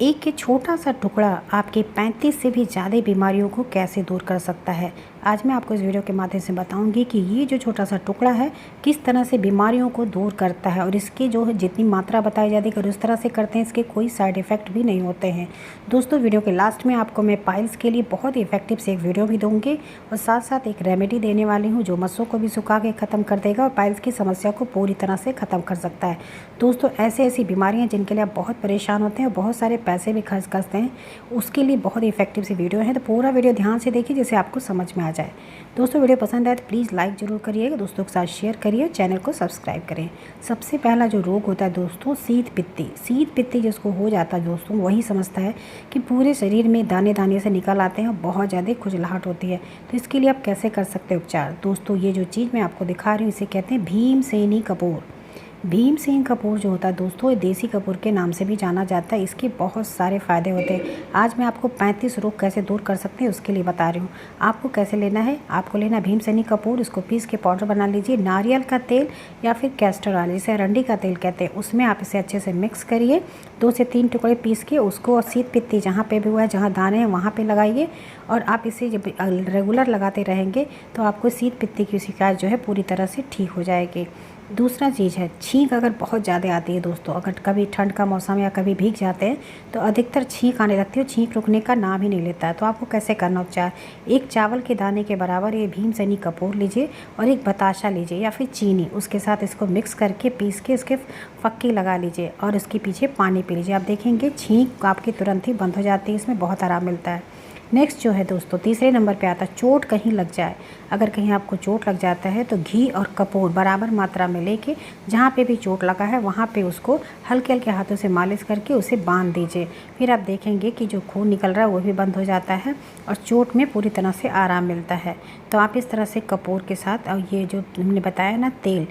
एक ये छोटा सा टुकड़ा आपके 35 से भी ज़्यादा बीमारियों को कैसे दूर कर सकता है। आज मैं आपको इस वीडियो के माध्यम से बताऊंगी कि ये जो छोटा सा टुकड़ा है किस तरह से बीमारियों को दूर करता है और इसकी जो है जितनी मात्रा बताई जाती है अगर उस तरह से करते हैं इसके कोई साइड इफ़ेक्ट भी नहीं होते हैं। दोस्तों वीडियो के लास्ट में आपको मैं पाइल्स के लिए बहुत ही इफेक्टिव से एक वीडियो भी दूँगी और साथ साथ एक रेमेडी देने वाली हूँ जो मस्सों को भी सुखा के ख़त्म कर देगा और पाइल्स की समस्या को पूरी तरह से ख़त्म कर सकता है। दोस्तों ऐसी बीमारियाँ जिनके लिए आप बहुत परेशान होते हैं और बहुत सारे पैसे भी खर्च करते हैं उसके लिए बहुत ही इफेक्टिव सी वीडियो है। तो पूरा वीडियो ध्यान से देखिए जिससे आपको समझ में आ जाए। दोस्तों वीडियो पसंद आए तो प्लीज़ लाइक ज़रूर करिएगा, दोस्तों के साथ शेयर करिए, चैनल को सब्सक्राइब करें। सबसे पहला जो रोग होता है दोस्तों शीत पित्ती जिसको हो जाता है दोस्तों वही समझता है कि पूरे शरीर में दाने दाने से निकल आते हैं और बहुत ज़्यादा खुजलाहट होती है। तो इसके लिए आप कैसे कर सकते हैं उपचार। दोस्तों ये जो चीज़ मैं आपको दिखा रही हूँ इसे कहते हैं भीमसेनी कपूर। भीमसेन कपूर जो होता है दोस्तों ये देसी कपूर के नाम से भी जाना जाता है। इसके बहुत सारे फ़ायदे होते हैं। आज मैं आपको 35 रोग कैसे दूर कर सकते हैं उसके लिए बता रही हूँ। आपको कैसे लेना है, आपको लेना है भीमसेनी कपूर, इसको पीस के पाउडर बना लीजिए। नारियल का तेल या फिर कैस्टर ऑयल जिसे अरंडी का तेल कहते हैं उसमें आप इसे अच्छे से मिक्स करिए। 2 से 3 टुकड़े पीस के उसको शीत पित्ती जहाँ पे भी हुआ है जहाँ दाने हैं वहाँ पे लगाइए और आप इसे जब रेगुलर लगाते रहेंगे तो आपको शीत पित्ती की शिकायत जो है पूरी तरह से ठीक हो जाएगी। दूसरा चीज़ है छींक अगर बहुत ज़्यादा आती है दोस्तों, अगर कभी ठंड का मौसम या कभी भीग जाते हैं तो अधिकतर छींक आने लगती है, छींक रुकने का नाम ही नहीं लेता है। तो आपको कैसे करना उपचार, एक चावल के दाने के बराबर ये भीमसेनी कपूर लीजिए और एक बताशा लीजिए या फिर चीनी, उसके साथ इसको मिक्स करके पीस के इसके फक्की लगा लीजिए और इसके पीछे पानी पी लीजिए। आप देखेंगे छींक आपकी तुरंत ही बंद हो जाती है, इसमें बहुत आराम मिलता है। नेक्स्ट जो है दोस्तों तीसरे नंबर पे आता है चोट कहीं लग जाए। अगर कहीं आपको चोट लग जाता है तो घी और कपूर बराबर मात्रा में लेके जहाँ पे भी चोट लगा है वहाँ पे उसको हल्के हल्के हाथों से मालिश करके उसे बांध दीजिए। फिर आप देखेंगे कि जो खून निकल रहा है वो भी बंद हो जाता है और चोट में पूरी तरह से आराम मिलता है। तो आप इस तरह से कपूर के साथ और ये जो हमने बताया ना तेल,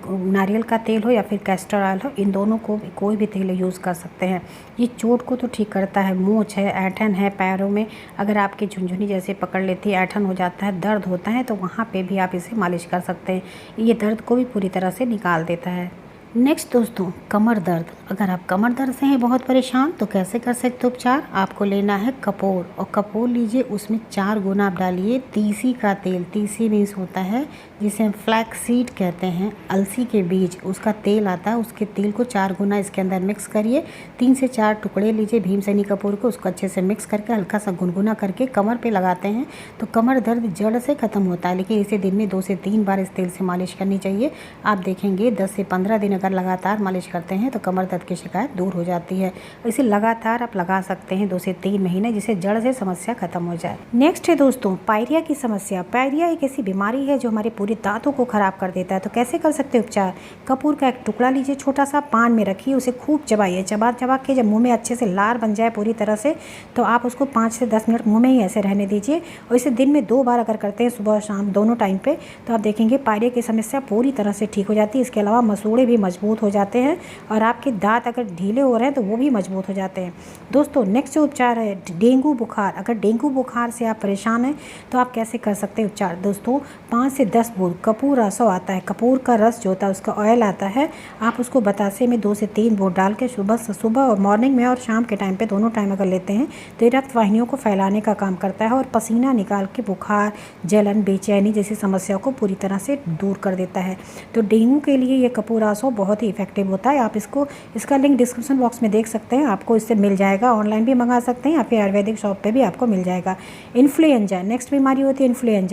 नारियल का तेल हो या फिर कैस्टर ऑयल हो, इन दोनों को कोई भी तेल यूज़ कर सकते हैं। ये चोट को तो ठीक करता है। मोच है, ऐंठन है पैरों में, अगर आपकी झुनझुनी जैसे पकड़ लेती है, ऐंठन हो जाता है, दर्द होता है तो वहाँ पे भी आप इसे मालिश कर सकते हैं। ये दर्द को भी पूरी तरह से निकाल देता है। नेक्स्ट दोस्तों कमर दर्द, अगर आप कमर दर्द से हैं बहुत परेशान तो कैसे कर सकते हो उपचार। आपको लेना है कपूर और कपूर लीजिए, उसमें 4 गुना आप डालिए तीसी का तेल। तीसी मीन्स होता है जिसे हम फ्लैक्स सीड कहते हैं, अलसी के बीज, उसका तेल आता है, उसके तेल को 4 गुना इसके अंदर मिक्स करिए। 3 से 4 टुकड़े लीजिए भीमसेनी कपूर को, उसको अच्छे से मिक्स करके हल्का सा गुनगुना करके कमर पे लगाते हैं तो कमर दर्द जड़ से ख़त्म होता है। लेकिन इसे दिन में 2 से 3 बार इस तेल से मालिश करनी चाहिए। आप देखेंगे 10 से 15 दिन अगर लगातार मालिश करते हैं तो कमर दर्द की शिकायत दूर हो जाती है। इसे लगातार आप लगा सकते हैं 2 से 3 महीने, जिससे जड़ से समस्या खत्म हो जाए। नेक्स्ट है दोस्तों पायरिया की समस्या। पायरिया एक ऐसी बीमारी है जो हमारे पूरे दांतों को खराब कर देता है। तो कैसे कर सकते हैं उपचार। कपूर का एक टुकड़ा लीजिए छोटा सा, पान में रखिए, उसे खूब चबाइए। चबा चबा के जब मुंह में अच्छे से लार बन जाए पूरी तरह से तो आप उसको 5 से 10 मिनट मुंह में ही ऐसे रहने दीजिए और इसे दिन में 2 बार अगर करते हैं सुबह और शाम दोनों टाइम पे तो आप देखेंगे पायरिया की समस्या पूरी तरह से ठीक हो जाती है। इसके अलावा मसूड़े भी मजबूत हो जाते हैं और आपके दांत अगर ढीले हो रहे हैं तो वो भी मजबूत हो जाते हैं। दोस्तों नेक्स्ट जो उपचार है डेंगू बुखार। अगर डेंगू बुखार से आप परेशान हैं तो आप कैसे कर सकते हैं उपचार। दोस्तों 5 से 10 बूंद कपूर रसो आता है, कपूर का रस जो होता है उसका ऑयल आता है, आप उसको बतासे में 2 से 3 बूंद डाल के सुबह और मॉर्निंग में और शाम के टाइम पे दोनों टाइम अगर लेते हैं तो ये रक्त वाहिनियों को फैलाने का काम करता है और पसीना निकाल के बुखार, जलन, बेचैनी जैसी समस्या को पूरी तरह से दूर कर देता है। तो डेंगू के लिए ये कपूर रसो बहुत ही इफेक्टिव होता है। आप इसका लिंक डिस्क्रिप्शन बॉक्स में देख सकते हैं, आपको इससे मिल जाएगा। ऑनलाइन भी मंगा सकते हैं या फिर आयुर्वेदिक शॉप पे भी आपको मिल जाएगा। इन्फ्लुएंजा नेक्स्ट बीमारी होती है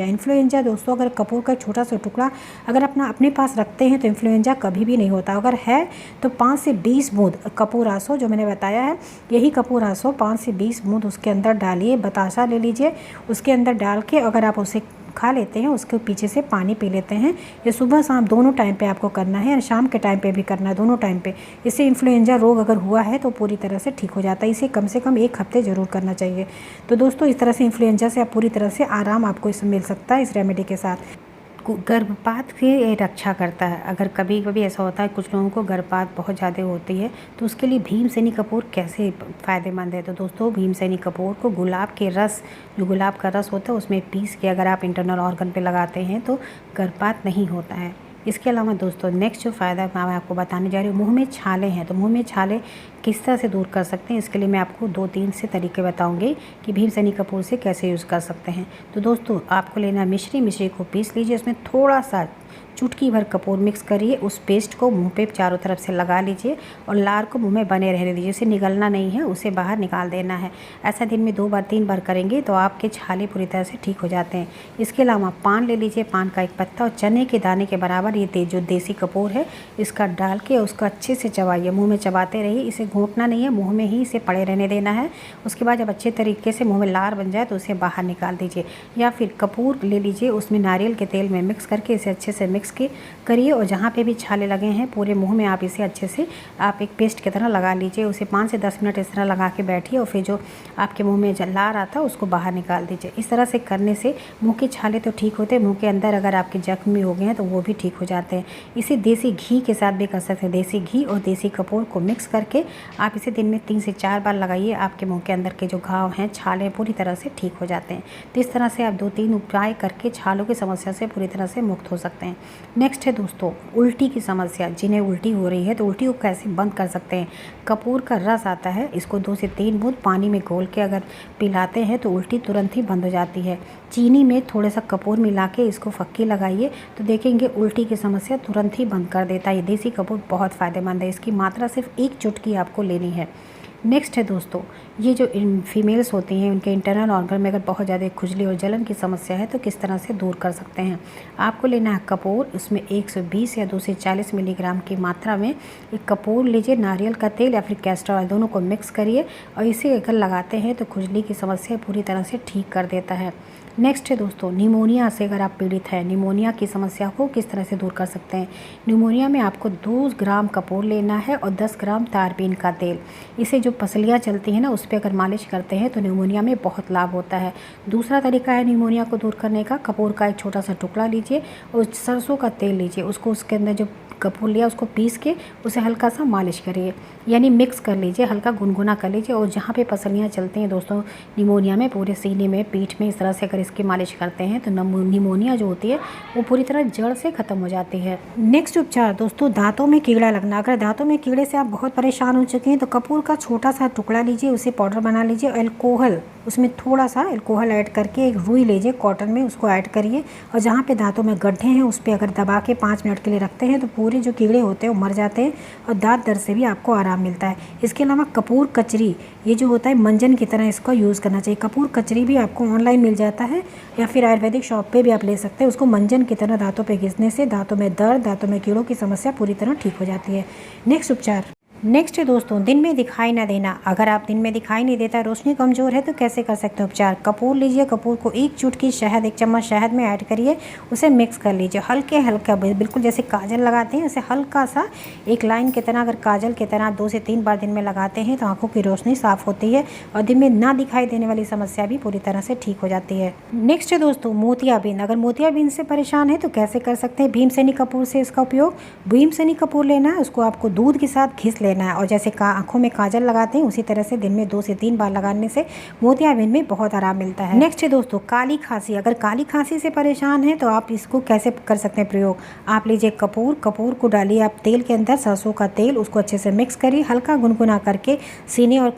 इन्फ्लुएंजा दोस्तों अगर कपूर का छोटा सा टुकड़ा अगर अपने पास रखते हैं तो इन्फ्लुएंजा कभी भी नहीं होता। अगर है तो 5 से 20 बूंद कपूर रसो जो मैंने बताया है, यही कपूर रसो 5 से 20 बूंद उसके अंदर डालिए। बताशा ले लीजिए, उसके अंदर डाल के अगर आप उसे खा लेते हैं उसके पीछे से पानी पी लेते हैं। ये सुबह शाम दोनों टाइम पे आपको करना है और शाम के टाइम पे भी करना है, दोनों टाइम पे। इससे इन्फ्लुएंजा रोग अगर हुआ है तो पूरी तरह से ठीक हो जाता है। इसे कम से कम 1 हफ्ते ज़रूर करना चाहिए। तो दोस्तों इस तरह से इन्फ्लुएंजा से आप पूरी तरह से आराम आपको इसमें मिल सकता है इस रेमेडी के साथ। गर्भपात की रक्षा करता है। अगर कभी कभी ऐसा होता है कुछ लोगों को गर्भपात बहुत ज़्यादा होती है तो उसके लिए भीमसेनी कपूर कैसे फ़ायदेमंद है। तो दोस्तों भीमसेनी कपूर को गुलाब के रस, जो गुलाब का रस होता है उसमें पीस के अगर आप इंटरनल ऑर्गन पे लगाते हैं तो गर्भपात नहीं होता है। इसके अलावा दोस्तों नेक्स्ट जो फ़ायदा मैं आपको बताने जा रही हूँ, मुंह में छाले हैं तो मुंह में छाले किस तरह से दूर कर सकते हैं, इसके लिए मैं आपको 2-3 से तरीके बताऊंगी कि भीमसेनी कपूर से कैसे यूज़ कर सकते हैं। तो दोस्तों आपको लेना है मिश्री को पीस लीजिए, उसमें थोड़ा सा चुटकी भर कपूर मिक्स करिए, उस पेस्ट को मुंह पे चारों तरफ से लगा लीजिए और लार को मुंह में बने रहने दीजिए, उसे निगलना नहीं है, उसे बाहर निकाल देना है। ऐसा दिन में 2-3 बार करेंगे तो आपके छाले पूरी तरह से ठीक हो जाते हैं। इसके अलावा पान ले लीजिए, पान का एक पत्ता और चने के दाने के बराबर ये जो देसी कपूर है इसका डाल के उसको अच्छे से चबाइए, मुँह में चबाते रहिए, इसे घोंटना नहीं है, मुँह में ही इसे पड़े रहने देना है। उसके बाद जब अच्छे तरीके से मुँह में लार बन जाए तो उसे बाहर निकाल दीजिए, या फिर कपूर ले लीजिए, उसमें नारियल के तेल में मिक्स करके इसे अच्छे से मिक्स करिए और जहाँ पे भी छाले लगे हैं पूरे मुंह में आप इसे अच्छे से आप एक पेस्ट की तरह लगा लीजिए। उसे 5 से 10 मिनट इस तरह लगा के बैठिए और फिर जो आपके मुंह में जला रहा था उसको बाहर निकाल दीजिए। इस तरह से करने से मुंह के छाले तो ठीक होते हैं, मुंह के अंदर अगर आपके जख्म भी हो गए हैं तो वो भी ठीक हो जाते हैं। इसे देसी घी के साथ भी कर सकते हैं। देसी घी और देसी कपूर को मिक्स करके आप इसे दिन में 3 से 4 बार लगाइए, आपके मुँह के अंदर के जो घाव हैं, छाले पूरी तरह से ठीक हो जाते हैं। तो इस तरह से आप 2-3 उपाय करके छालों की समस्या से पूरी तरह से मुक्त हो सकते हैं। नेक्स्ट है दोस्तों उल्टी की समस्या। जिन्हें उल्टी हो रही है तो उल्टी को कैसे बंद कर सकते हैं। कपूर का रस आता है, इसको 2 से 3 बूंद पानी में घोल के अगर पिलाते हैं तो उल्टी तुरंत ही बंद हो जाती है। चीनी में थोड़ा सा कपूर मिला के इसको फक्की लगाइए तो देखेंगे उल्टी की समस्या तुरंत ही बंद कर देता है। ये देसी कपूर बहुत फ़ायदेमंद है, इसकी मात्रा सिर्फ 1 चुटकी आपको लेनी है। नेक्स्ट है दोस्तों, ये जो फीमेल्स होती हैं उनके इंटरनल ऑर्गन में अगर बहुत ज़्यादा खुजली और जलन की समस्या है तो किस तरह से दूर कर सकते हैं। आपको लेना है कपूर, उसमें 120 या 2 से 40 मिलीग्राम की मात्रा में एक कपूर लीजिए, नारियल का तेल या फिर कैस्टर ऑयल दोनों को मिक्स करिए और इसे अगर लगाते हैं तो खुजली की समस्या पूरी तरह से ठीक कर देता है। नेक्स्ट है दोस्तों निमोनिया से अगर आप पीड़ित हैं, निमोनिया की समस्या को किस तरह से दूर कर सकते हैं। निमोनिया में आपको 2 ग्राम कपूर लेना है और 10 ग्राम तारपीन का तेल। इसे जो पसलियाँ चलती हैं ना उस पर अगर मालिश करते हैं तो निमोनिया में बहुत लाभ होता है। दूसरा तरीका है निमोनिया को दूर करने का, कपूर का एक छोटा सा टुकड़ा लीजिए और सरसों का तेल लीजिए, उसको उसके अंदर जो कपूर लिया उसको पीस के उसे हल्का सा मालिश करिए, यानी मिक्स कर लीजिए, हल्का गुनगुना कर लीजिए। और जहाँ पे पसलियाँ चलती हैं दोस्तों निमोनिया में, पूरे सीने में, पीठ में, इस तरह से अगर इसकी मालिश करते हैं तो निमोनिया जो होती है वो पूरी तरह जड़ से ख़त्म हो जाती है। नेक्स्ट उपचार दोस्तों दांतों में कीड़ा लगना। अगर दांतों में कीड़े से आप बहुत परेशान हो चुके हैं तो कपूर का छोटा सा टुकड़ा लीजिए, उसे पाउडर बना लीजिए, अल्कोहल उसमें थोड़ा सा अल्कोहल ऐड करके एक रुई लीजिए कॉटन में, उसको ऐड करिए और जहाँ पे दांतों में गड्ढे हैं उस पर अगर दबा के 5 मिनट के लिए रखते हैं तो पूरे जो कीड़े होते हैं वो मर जाते हैं और दांत दर्द से भी आपको आराम मिलता है। इसके अलावा कपूर कचरी, ये जो होता है मंजन की तरह इसको यूज़ करना चाहिए। कपूर कचरी भी आपको ऑनलाइन मिल जाता है या फिर आयुर्वेदिक शॉप पे भी आप ले सकते हैं। उसको मंजन की तरह दांतों पे घिसने से दांतों में दर्द, दांतों में कीड़ों की समस्या पूरी तरह ठीक हो जाती है। नेक्स्ट उपचार, नेक्स्ट है दोस्तों दिन में दिखाई ना देना। अगर आप दिन में दिखाई नहीं देता, रोशनी कमज़ोर है तो कैसे कर सकते हैं उपचार। कपूर लीजिए, कपूर को 1 चुटकी शहद, 1 चम्मच शहद में ऐड करिए, उसे मिक्स कर लीजिए, हल्के हल्का बिल्कुल जैसे काजल लगाते हैं ऐसे हल्का सा एक लाइन की तरह, अगर काजल की तरह 2 से 3 बार दिन में लगाते हैं तो आँखों की रोशनी साफ़ होती है और दिन में ना दिखाई देने वाली समस्या भी पूरी तरह से ठीक हो जाती है। नेक्स्ट है दोस्तों मोतियाबिंद। अगर मोतियाबिंद से परेशान है तो कैसे कर सकते हैं। भीमसेनी कपूर से इसका उपयोग, भीमसेनी कपूर लेना है, उसको आपको दूध के साथ घिस लेना है और जैसे आँखों में काजल लगाते हैं उसी तरह से दिन में 2 से 3 बार लगाने से मोतियाबिंद में बहुत आराम मिलता है। नेक्स्ट है दोस्तों काली खांसी। अगर काली खांसी से परेशान हैं तो आप इसको कैसे कर सकते हैं प्रयोग। आप लीजिए कपूर को डालिए आप तेल के अंदर, सरसों का तेल, उसको अच्छे से मिक्स करिए, हल्का गुनगुना करके सीने और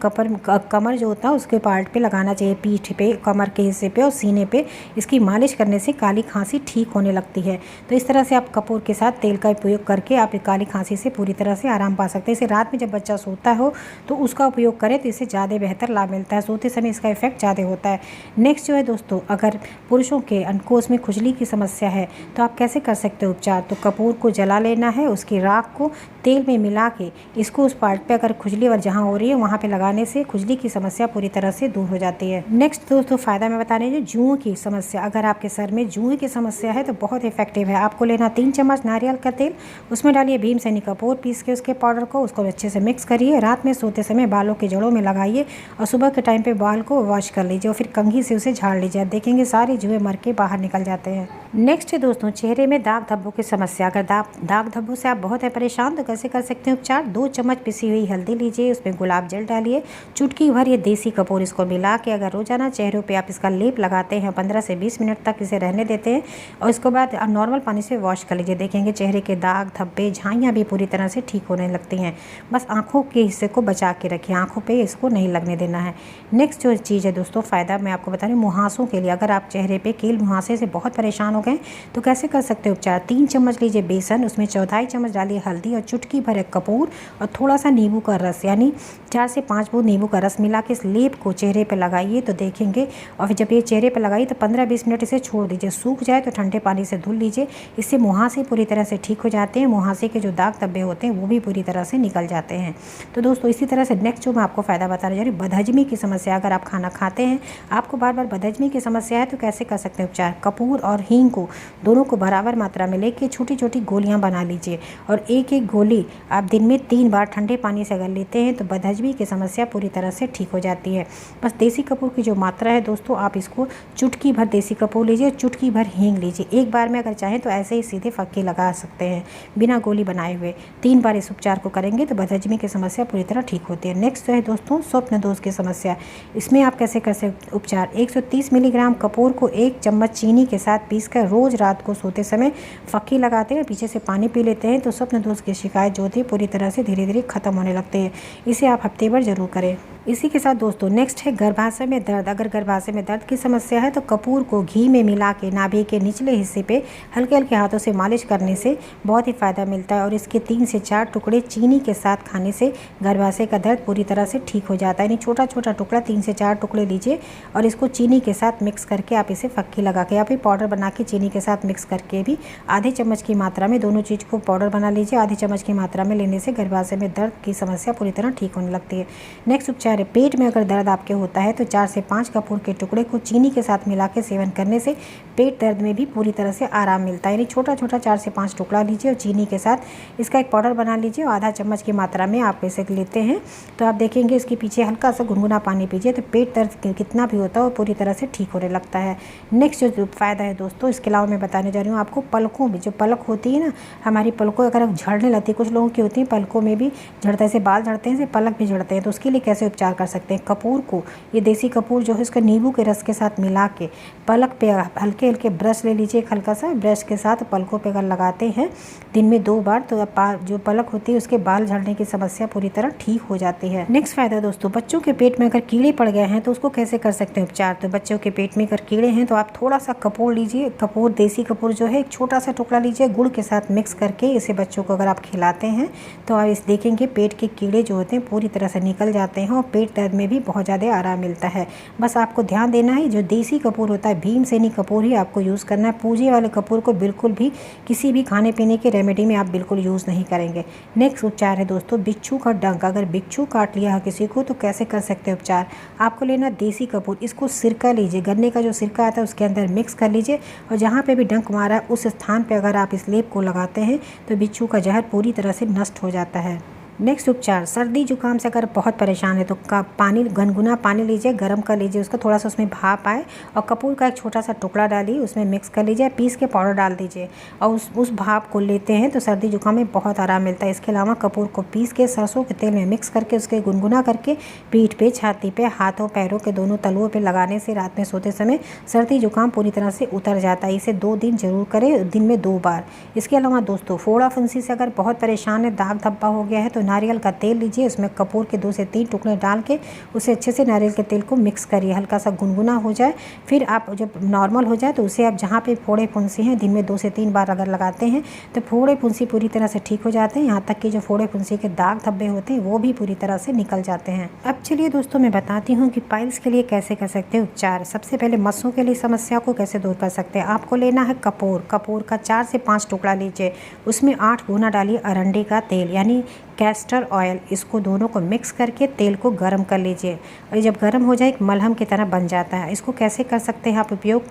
कमर जो होता है उसके पार्ट पे लगाना चाहिए, पीठ पे, कमर के हिस्से पे और सीने पे। इसकी मालिश करने से काली खांसी ठीक होने लगती है। तो इस तरह से आप कपूर के साथ तेल का उपयोग करके आप काली खांसी से पूरी तरह से आराम पा सकते हैं। इसे रात में जब बच्चा सोता हो तो उसका उपयोग करें तो इससे ज़्यादा बेहतर लाभ मिलता है, सोते समय इसका इफेक्ट ज़्यादा होता है। नेक्स्ट जो है दोस्तों, अगर पुरुषों के अंडकोश में खुजली की समस्या है तो आप कैसे कर सकते हो उपचार। तो कपूर को जला लेना है, उसकी राख को तेल में मिला के इसको उस पार्ट पे अगर खुजली और जहाँ हो रही है वहाँ पे लगाने से खुजली की समस्या पूरी तरह से दूर हो जाती है। नेक्स्ट दोस्तों फ़ायदा मैं बता रही हूँ जुओं की समस्या। अगर आपके सर में जुएँ की समस्या है तो बहुत इफेक्टिव है। आपको लेना 3 चम्मच नारियल का तेल, उसमें डालिए भीमसेनी कपूर पीस के उसके पाउडर को, उसको अच्छे से मिक्स करिए, रात में सोते समय बालों की जड़ों में लगाइए और सुबह के टाइम पे बाल को वॉश कर लीजिए और फिर कंघी से उसे झाड़ लीजिए। आप देखेंगे सारे जुएं मर के बाहर निकल जाते हैं। नेक्स्ट है दोस्तों चेहरे में दाग धब्बों की समस्या। अगर दाग धब्बों से आप बहुत है परेशान तो कैसे कर सकते हैं उपचार। 2 चम्मच पिसी हुई हल्दी लीजिए, उसमें गुलाब जल डालिए, चुटकी भर ये देसी कपूर, इसको मिला के अगर रोजाना चेहरों पे आप इसका लेप लगाते हैं 15 से 20 मिनट तक इसे रहने देते हैं और इसके बाद आप नॉर्मल पानी से वॉश कर लीजिए। देखेंगे चेहरे के दाग धब्बे झाइयाँ भी पूरी तरह से ठीक होने लगती हैं। बस आँखों के हिस्से को बचा के रखिए, आँखों पर इसको नहीं लगने देना है। नेक्स्ट जो चीज़ है दोस्तों फ़ायदा मैं आपको बता रही हूँ मुहासों के लिए। अगर आप चेहरे पे कील मुहासे से बहुत परेशान हो गए तो कैसे कर सकते हैं उपचार। 3 चम्मच लीजिए बेसन, उसमें 1/4 चम्मच डालिए हल्दी और चुटकी भर कपूर और थोड़ा सा नींबू का रस, यानी 4 से 5 बूंद नींबू का रस मिला के इस लेप को चेहरे पे लगाइए तो देखेंगे। और फिर जब ये चेहरे पे लगाइए तो 15-20 मिनट इसे छोड़ दीजिए, सूख जाए तो ठंडे पानी से धुल लीजिए। इससे मुहासे पूरी तरह से ठीक हो जाते हैं, मुहासे के जो दाग धब्बे होते हैं वो भी पूरी तरह से निकल जाते हैं। तो दोस्तों इसी तरह से नेक्स्ट जो मैं आपको फ़ायदा बताने जा रही हूँ, बदहजमी की समस्या। अगर आप खाना खाते हैं आपको बार बार बदहजमी की समस्या है तो कैसे कर सकते हैं उपचार। कपूर और हींग को दोनों को बराबर मात्रा में लेके छोटी छोटी गोलियां बना लीजिए और एक एक गोली आप दिन में 3 बार ठंडे पानी से अगर लेते हैं तो बदहजमी की समस्या पूरी तरह से ठीक हो जाती है। बस देसी कपूर की जो मात्रा है दोस्तों, आप इसको चुटकी भर देसी कपूर लीजिए, चुटकी भर हींग लीजिए। एक बार में अगर चाहें तो ऐसे ही सीधे फक्के लगा सकते हैं बिना गोली बनाए हुए। 3 बार इस उपचार को करेंगे तो बदहजमी की समस्या पूरी तरह ठीक होती है। नेक्स्ट जो है दोस्तों स्वप्न दोष की समस्या। इसमें आप कैसे कर सकते उपचार। 130 मिलीग्राम कपूर को 1 चम्मच चीनी के साथ पीसकर रोज रात को सोते समय फक्की लगाते हैं, पीछे से पानी पी लेते हैं तो स्वप्न दोष की शिकायत जो होती है पूरी तरह से धीरे धीरे खत्म होने लगती है। इसे आप हफ्ते भर जरूर करें। इसी के साथ दोस्तों नेक्स्ट है गर्भाशय में दर्द। अगर गर्भाशय में दर्द की समस्या है तो कपूर को घी में मिला के नाभि के निचले हिस्से पे हल्के हल्के हाथों से मालिश करने से बहुत ही फ़ायदा मिलता है और इसके 3 से 4 टुकड़े चीनी के साथ खाने से गर्भाशय का दर्द पूरी तरह से ठीक हो जाता है। यानी छोटा छोटा टुकड़ा 3 से 4 टुकड़े लीजिए और इसको चीनी के साथ मिक्स करके आप इसे फक्की लगा के या फिर पाउडर बना के चीनी के साथ मिक्स करके भी आधे चम्मच की मात्रा में दोनों चीज़ को पाउडर बना लीजिए। आधे चम्मच की मात्रा में लेने से गर्भाशय में दर्द की समस्या पूरी तरह ठीक होने लगती है। नेक्स्ट उपचार है पेट में अगर दर्द आपके होता है तो 4 से 5 कपूर के टुकड़े को चीनी के साथ मिला के सेवन करने से पेट दर्द में भी पूरी तरह से आराम मिलता है। यानी छोटा छोटा 4 से 5 टुकड़ा लीजिए और चीनी के साथ इसका एक पाउडर बना लीजिए और आधा चम्मच की मात्रा में आप इसे लेते हैं तो आप देखेंगे इसके पीछे हल्का सा गुनगुना पानी पीजिए तो पेट दर्द कितना भी होता है वो पूरी तरह से ठीक होने लगता है। नेक्स्ट जो फ़ायदा है दोस्तों, इसके अलावा मैं बताने जा रही हूँ आपको पलकों में। जो पलक होती है ना हमारी पलकों अगर झड़ने लगती है, कुछ लोगों की होती है पलकों में भी झड़ता है, बाल झड़ते हैं, पलक भी झड़ते हैं, तो उसके लिए कैसे उपचार कर सकते हैं। कपूर को ये देसी कपूर जो है इसका नींबू के रस के साथ मिला के पलक पे हल्के हल्के ब्रश ले लीजिए, एक हल्का सा ब्रश के साथ पलकों पे अगर लगाते हैं दिन में 2 बार तो जो पलक होती है उसके बाल झड़ने की समस्या पूरी तरह ठीक हो जाती है। नेक्स्ट फायदा दोस्तों, बच्चों के पेट में अगर कीड़े पड़ गए हैं तो उसको कैसे कर सकते हैं उपचार। तो बच्चों के पेट में अगर कीड़े हैं तो आप थोड़ा सा कपूर लीजिए, कपूर देसी कपूर जो है एक छोटा सा टुकड़ा लीजिए, गुड़ के साथ मिक्स करके इसे बच्चों को अगर आप खिलाते हैं तो आप इस देखेंगे पेट के कीड़े जो होते हैं पूरी तरह से निकल जाते हैं और पेट दर्द में भी बहुत ज़्यादा आराम मिलता है। बस आपको ध्यान देना है जो देसी कपूर होता है भीमसेनी कपूर ही आपको यूज़ करना है। पूजे वाले कपूर को बिल्कुल भी किसी भी खाने पीने के रेमेडी में आप बिल्कुल यूज़ नहीं करेंगे। नेक्स्ट उपचार है दोस्तों बिच्छू का डंक। अगर बिच्छू काट लिया है किसी को तो कैसे कर सकते हैं उपचार। आपको लेना देसी कपूर, इसको सिरका लीजिए, गन्ने का जो सिरका आता है उसके अंदर मिक्स कर लीजिए और जहाँ पे भी डंक मारा है उस स्थान पे अगर आप इस लेप को लगाते हैं तो बिच्छू का जहर पूरी तरह से नष्ट हो जाता है। नेक्स्ट उपचार सर्दी जुकाम से अगर बहुत परेशान है तो पानी गुनगुना पानी लीजिए, गर्म कर लीजिए उसका, थोड़ा सा उसमें भाप आए और कपूर का एक छोटा सा टुकड़ा डालिए, उसमें मिक्स कर लीजिए, पीस के पाउडर डाल दीजिए और उस भाप को लेते हैं तो सर्दी जुकाम में बहुत आराम मिलता है। इसके अलावा कपूर को पीस के सरसों के तेल में मिक्स करके उसके गुनगुना करके पीठ पे, छाती पे, हाथों पैरों के दोनों तलुओं पे लगाने से रात में सोते समय सर्दी जुकाम पूरी तरह से उतर जाता है। इसे 2 दिन जरूर करें, दिन में 2 बार। इसके अलावा दोस्तों फोड़ा फुंसी से अगर बहुत परेशान है, दाग धब्बा हो गया है तो नारियल का तेल लीजिए, उसमें कपूर के 2 से 3 टुकड़े डाल के उसे अच्छे से नारियल के तेल को मिक्स करिए, हल्का सा गुनगुना हो जाए। फिर आप जब नॉर्मल हो जाए तो उसे आप जहाँ पे फोड़े फुंसी हैं दिन में 2 से 3 बार अगर लगाते हैं तो फोड़े फुंसी पूरी तरह से ठीक हो जाते हैं। यहाँ तक कि जो फोड़े फुंसी के दाग धब्बे होते हैं वो भी पूरी तरह से निकल जाते हैं। अब चलिए दोस्तों मैं बताती हूँ कि पाइल्स के लिए कैसे कर सकते हैं उपचार। सबसे पहले मस्सों के लिए समस्या को कैसे दूर कर सकते हैं। आपको लेना है कपूर, कपूर का 4 से 5 टुकड़ा लीजिए, उसमें 8 गुना डालिए अरंडी का तेल, यानी कैस्टर ऑयल, इसको दोनों को मिक्स करके तेल को गर्म कर लीजिए और जब गर्म हो जाए एक मलहम की तरह बन जाता है। इसको कैसे कर सकते हैं आप उपयोग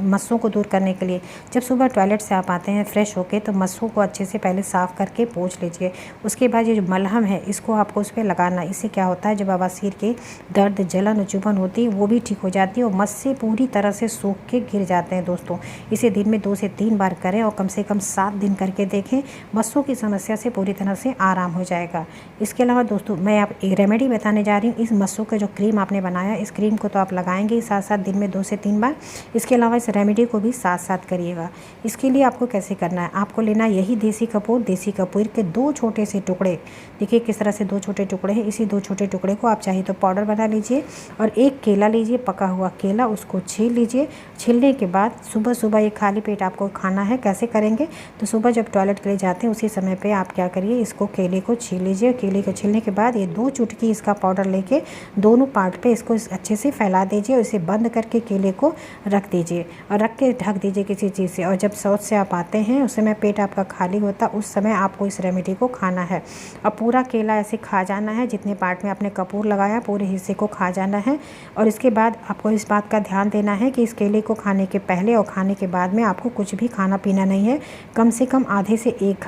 मस्सों को दूर करने के लिए? जब सुबह टॉयलेट से आप आते हैं फ्रेश होके तो मस्सों को अच्छे से पहले साफ़ करके पोंछ लीजिए। उसके बाद ये जो मलहम है इसको आपको उस पर लगाना। इससे क्या होता है, जब बवासीर के दर्द, जलन और चुभन होती है वो भी ठीक हो जाती है और मस्से पूरी तरह से सूख के गिर जाते हैं। दोस्तों इसे दिन में 2 से 3 बार करें और कम से कम 7 दिन करके देखें, मस्सों की समस्या से पूरी तरह से आराम हो जाएगा। इसके अलावा दोस्तों मैं आप एक रेमेडी बताने जा रही हूँ। इस मस्सों का जो क्रीम आपने बनाया, इस क्रीम को तो आप लगाएंगे ही साथ साथ दिन में 2 से 3 बार। इसके अलावा इस रेमेडी को भी साथ साथ करिएगा। इसके लिए आपको कैसे करना है, आपको लेना यही देसी कपूर के 2 छोटे से टुकड़े। देखिए किस तरह से 2 छोटे टुकड़े हैं। इसी 2 छोटे टुकड़े को आप चाहिए तो पाउडर बना लीजिए और एक केला लीजिए, पका हुआ केला, उसको छील लीजिए। छीलने के बाद सुबह सुबह ये खाली पेट आपको खाना है। कैसे करेंगे, तो सुबह जब टॉयलेट के लिए जाते हैं उसी समय पे आप क्या करिए, इसको केले को छील लीजिए। केले को छीलने के बाद ये 2 चुटकी इसका पाउडर लेके दोनों पार्ट पे इसको अच्छे से फैला दीजिए और इसे बंद करके केले को रख दीजिए और रख के ढक दीजिए किसी चीज़ से। और जब शौच से आप आते हैं उस समय पेट आपका खाली होता, उस समय आपको इस रेमेडी को खाना है और पूरा केला ऐसे खा जाना है। जितने पार्ट में आपने कपूर लगाया पूरे हिस्से को खा जाना है। और इसके बाद आपको इस बात का ध्यान देना है कि इस केले को खाने के पहले और खाने के बाद में आपको कुछ भी खाना पीना नहीं है। कम से कम आधे से 1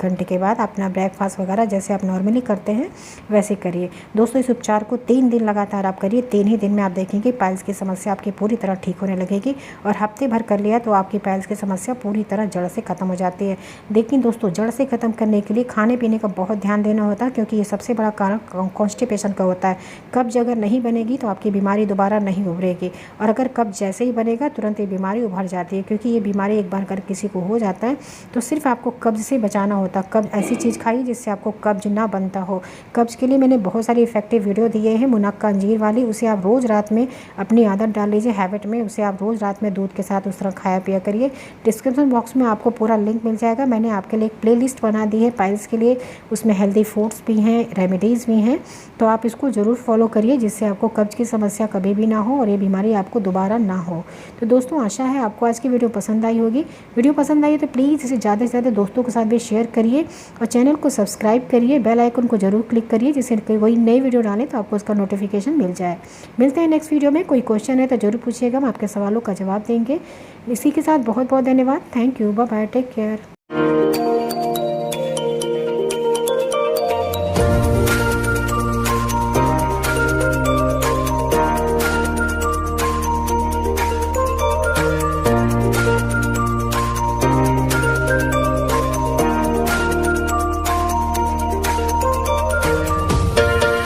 घंटे के बाद अपना ब्रेकफास्ट वगैरह जैसे आप नॉर्मली करते हैं वैसे करिए। दोस्तों इस उपचार को 3 दिन लगातार आप करिए। 3 ही दिन में आप देखेंगे पाइल्स की समस्या आपकी पूरी तरह ठीक होने लगेगी और हफ्ते भर कर लिया तो आपकी पाइल्स की समस्या पूरी तरह जड़ से ख़त्म हो जाती है। लेकिन दोस्तों जड़ से ख़त्म करने के लिए खाने पीने का बहुत ध्यान देना होता है, क्योंकि ये सबसे बड़ा कारण कॉन्स्टिपेशन का होता है। कब्ज अगर नहीं बनेगी तो आपकी बीमारी दोबारा नहीं उभरेगी और अगर कब्ज जैसे ही बनेगा तुरंत ये बीमारी उभर जाती है, क्योंकि ये बीमारी एक बार अगर किसी को हो जाता है तो सिर्फ आपको कब्ज से बचाना होता है। कब्ज ऐसी चीज़ खाइए जिससे आपको कब्ज ना बनता हो। कब्ज के लिए मैंने बहुत सारी इफेक्टिव वीडियो दिए हैं, मुनक्का अंजीर वाली, उसे आप रोज़ रात में अपनी आदत डाल लीजिए, हैबिट में। उसे आप रोज़ रात में दूध के साथ उस तरह खाया पिया करिए। डिस्क्रिप्शन बॉक्स में आपको पूरा लिंक मिल जाएगा। मैंने आपके लिए एक प्लेलिस्ट बना दी है पाइल्स के लिए, उसमें हेल्दी फूड्स भी हैं, रेमेडीज़ भी हैं, तो आप इसको ज़रूर फॉलो करिए जिससे आपको कब्ज की समस्या कभी भी ना हो और ये बीमारी आपको दोबारा ना हो। तो दोस्तों आशा है आपको आज की वीडियो पसंद आई होगी। वीडियो पसंद आई तो प्लीज़ इसे ज़्यादा से ज़्यादा दोस्तों के साथ भी शेयर करिए और चैनल को सब्सक्राइब करिए, बेल आइकन को जरूर क्लिक करिए जिससे कोई नई वीडियो डालें तो आपको उसका नोटिफिकेशन मिल जाए। मिलते हैं नेक्स्ट वीडियो में। कोई क्वेश्चन है तो ज़रूर पूछिएगा, हम आपके सवालों का जवाब देंगे। इसी के साथ बहुत बहुत धन्यवाद। Thank you, bye bye, take care.